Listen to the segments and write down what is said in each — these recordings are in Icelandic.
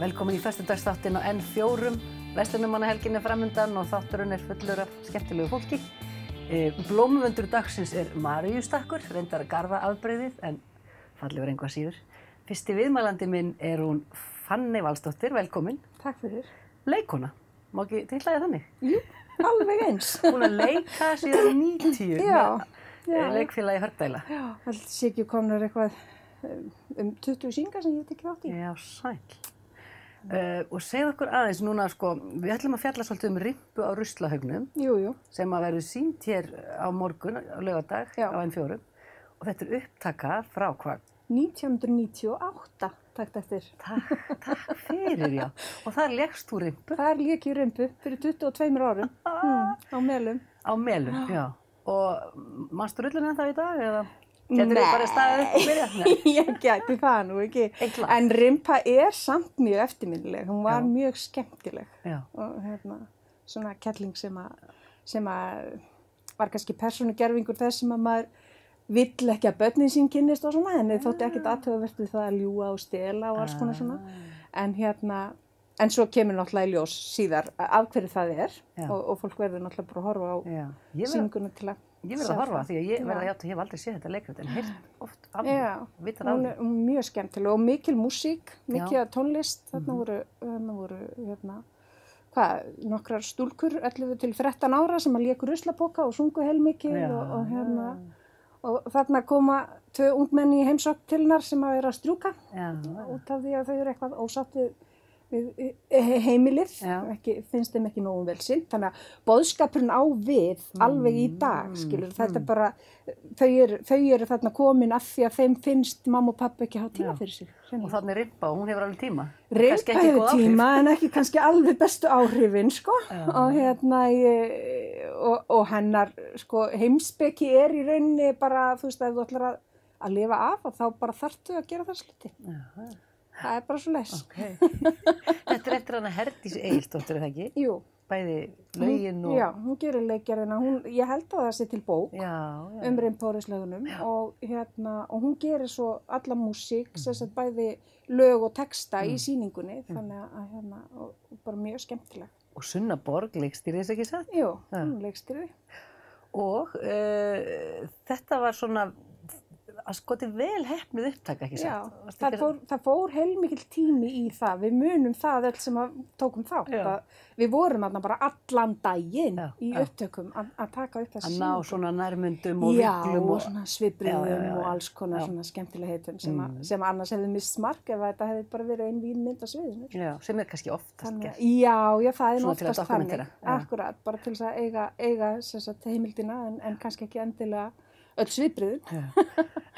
Velkomin í föstudagsþáttinn á N4. Verslunarmannahelgin framundan og þátturinn fullur af skemmtilegu fólki. Blómvöndur dagsins Maríustakkur, reyndar garðaafbrigðið en fallegur engu að síður. Fyrsti viðmælandi minn hún Fanney Valsdóttir, velkomin. Takk fyrir. Leikkona, má ekki titla þig þannig? Jú, alveg eins. Búin að leika síðan 90 með leikfélagi Hörgdæla. Já, það sé ekki komnar eitthvað 20 sýningar sem ég hef tekið þátt í. Já, sæll. Og segðu okkur aðeins núna, við ætlum að fjalla svolítið rimpu á ruslahaugnum. Jú. Sem að verður sýnt hér á morgun, á laugardag, á N4. Og þetta upptaka frá hvað? 1998, takk eftir. Takk fyrir, já. Og þar lékst þú rimpu? Þar lék ég rimpu fyrir 22 árum, á Melum. Á Melum, já. Og manstu rulluna þá í dag, eða? Getur þið bara staðið upp og byrjað? Ég gæti það nú ekki. En rimpa samt mjög eftirminnileg. Hún var mjög skemmtileg. Já. Og svona kelling sem að var kannski persónugervingur þess sem að maður vill ekki að börnin sín kynnist og svona, en þótti ekkert athugavert við það að ljúga og stela og alls konar svona. En svo kemur náttúrulega í ljós síðar af hverju það og fólk verður náttúrulega bara að horfa á sýninguna til að Ég verð að horfa því að ég hef aldrei séð þetta leikrit en heyrt oft alveg, vitað alveg. Hún mjög skemmtileg og mikil músík, mikið tónlist. Þarna voru nokkrar stúlkur 11 til 13 ára sem að léku ruslapoka og sungu heilmikið og þarna koma 2 ungmenni í heimsókn til hennar sem að vera að strjúka út af því að þau eru eitthvað ósátt við heimilið, finnst þeim ekki nógu vel sinnt, þannig að boðskapurinn á við alveg í dag, skilur, þetta bara, þau eru þarna komin af því að þeim finnst mamma og pappa ekki hafa tíma fyrir sig. Og þarna rimpa og hún hefur alveg tíma? Rimpa hefur tíma en ekki kannski alveg bestu áhrifin, og hennar, heimspeki í rauninni bara, þú veist, ef þú ætlar að lifa af, þá bara þarftu að gera það sluti. Það bara svo les. Okay. Þetta eftir hana Herdís Egilsdóttir, það ekki? Jú. Bæði lögin og... Já, hún gerir leikgerðina. Ég held að það sé til bók rimpu á ruslahaugunum og hún gerir svo alla músík, bæði lög og texta í sýningunni, þannig að og bara mjög skemmtileg. Og Sunna Borg leikstýrði þess ekki satt? Jú, hún leikstýrði. Og þetta var svona vel heppnuð upptaka, ekki satt? Já, það fór heilmikill tími í það. Við munum það öll sem tókum þátt. Við vorum þarna bara allan daginn í upptökum að taka upp þessi sýningu. Að ná svona nærmyndum og viklum. Já, og svona svipriðum og alls konar svona skemmtilegheitum sem annars hefði mist mark ef þetta hefði bara verið ein vínmynd á sviðinu. Já, sem kannski oftast gert. Já, það oftast þannig. Akkurat, bara til þess að eiga heimildina en kannski ekki endilega öll svipriðun.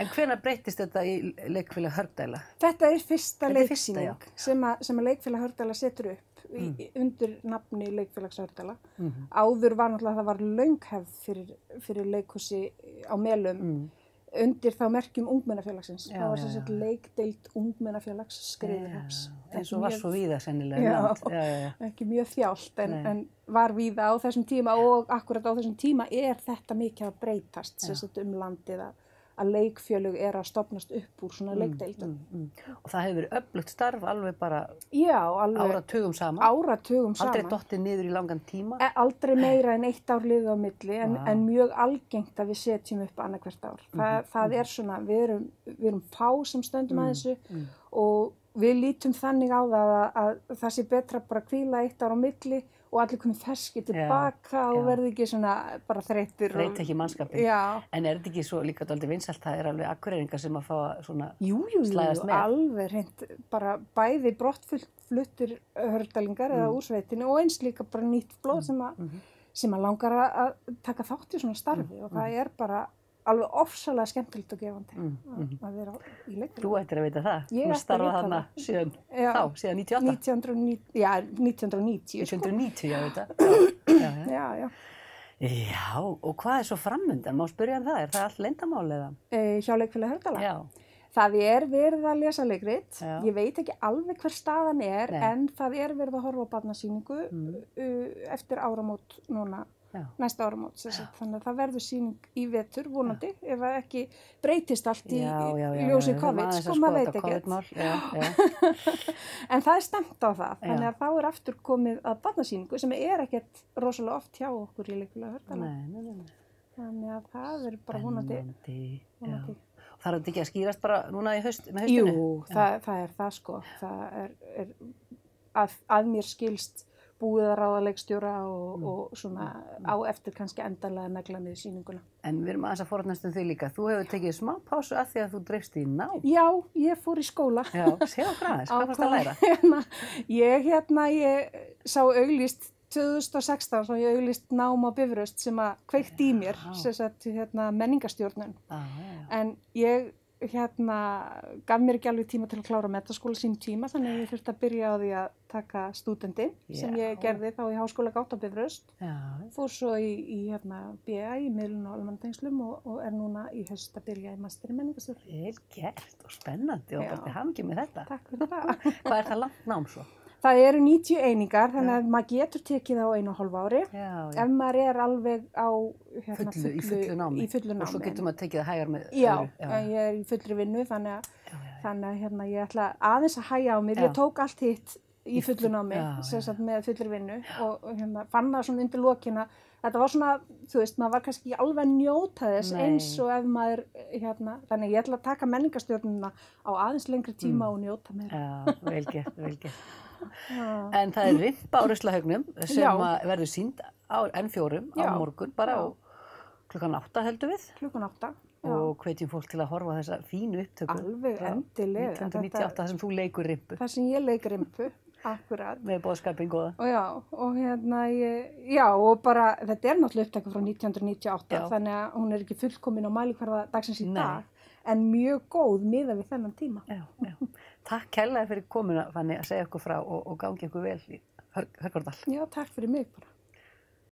En hvenær breyttist þetta í leikfélag Hörgdæla? Þetta fyrsta leiksýning sem að leikfélag Hörgdæla setur upp undir nafni leikfélags Hörgdæla. Áður var náttúrulega það var löng hefð fyrir leikhúsi á Melum undir þá merkjum ungmennafélagsins. Það var sem sagt leikdeild ungmennafélags Skriðuhrepps. Eins og var svo víða sennilega. Ekki mjög þjált en var víða á þessum tíma og akkurat á þessum tíma þetta mikið að breytast landið að leikfélög að stofnast upp úr svona leikdeildum. Og það hefur verið öflugt starf alveg bara áratugum saman? Áratugum saman. Aldrei dottið niður í langan tíma? Aldrei meira en 1 ár liðið á milli en mjög algengt að við setjum upp annað hvert ár. Það svona, við erum fá sem stöndum að þessu og við lítum þannig á það að það sé betra bara að hvíla 1 ár á milli og allir komið ferskir tilbaka og verði ekki svona bara þreyttir. Þreytt ekki mannskapinn. En þetta ekki svo líka dálítið vinsælt, það alveg Akureyringar sem að fá svona slæðast með? Jú, alveg hreint, bara bæði brottfluttir Hörgdælingar eða úr sveitinni og eins líka bara nýtt blóð sem að langar að taka þátt í svona starfi og það bara alveg ofsalega skemmtilegt og gefandi að vera í leikfélagi. Þú ættir að veita það. Þú starfað þarna síðan 98? 1990. 1990, já, þetta. Já. Já, og hvað svo framundan? Má spyrja það? Það allt leyndarmál eða? Hjá leikfélagi Hörgdæla? Já. Það verið að lesa leikrit. Ég veit ekki alveg hver staðan en það verið að horfa á barnasýningu eftir áramót núna næsta áramót. Þannig að það verður sýning í vetur vonandi, ef það ekki breytist allt í ljósi COVID, sko, maður veit ekki. En það stemt á það, þannig að þá aftur komið að barnasýningu sem ekkert rosalega oft hjá okkur í Leikfélagi Hörðalanda. Þannig að það bara vonandi. Þarf þetta ekki að skýrast bara núna með haustinu? Jú, það það sko. Það að mér skilst búið að ráða leikstjóra og svona á eftir kannski endanlega negla niður sýninguna. En við erum aðeins að fornast því líka. Þú hefur tekið smá pásu af því að þú dreifst í nám. Já, ég fór í skóla. Já, segðu okkur aðeins, hvað fannst að læra? Ég sá auglýst 2016 svo ég auglýst nám á Bifröst sem að kveikti í mér, menningarstjórnun. En ég gaf mér ekki alveg tíma til að klára menntaskóla sín tíma, þannig að ég þurfti að byrja á því að taka stúdentinn sem ég gerði þá í Háskóla Gátt á Bifröst. Fór svo í BA í miðlun og almannatengslum og núna í haust að byrja í master í menningarstjórn. Vel gert og spennandi og bara til hamingju með þetta. Takk fyrir það. Hvað það langt nám svo? Það eru 90 einingar, þannig að maður getur tekið á 1,5 ári. Ef maður alveg á í fullu námi. Og svo getur maður tekið það hægar með öðru. Já, ég í fullri vinnu, þannig að ég ætla aðeins að hægja á mér. Ég tók allt hitt í fullu námi, með fullri vinnu og fann það svona undir lokina. Þetta var svona, þú veist, maður var kannski ekki alveg að njóta þess eins og ef maður, þannig ég ætla að taka menningarstjórnuna á aðeins lengri tíma og njóta mér. Já, vel gert. En það rimpa á Ruslahaugnum sem verður sýnd á N4 á morgun, bara á klukkan 8 heldur við. Klukkan 8, og hvetjum fólk til að horfa á þessa fínu upptöku. Alveg endilega. 1998 þar sem þú leikur rimpu. Þar sem ég leik rimpu, akkurat. Með boðskapinn góða. Og bara, þetta náttúrulega upptöku frá 1998, þannig að hún ekki fullkomin á mælikvarða dagsins í dag. En mjög góð miðað við þennan tíma. Já. Takk kærlega fyrir komuna, Fanný, að segja okkur frá og gangi ykkur vel í Hörgárdal. Já, takk fyrir mig bara.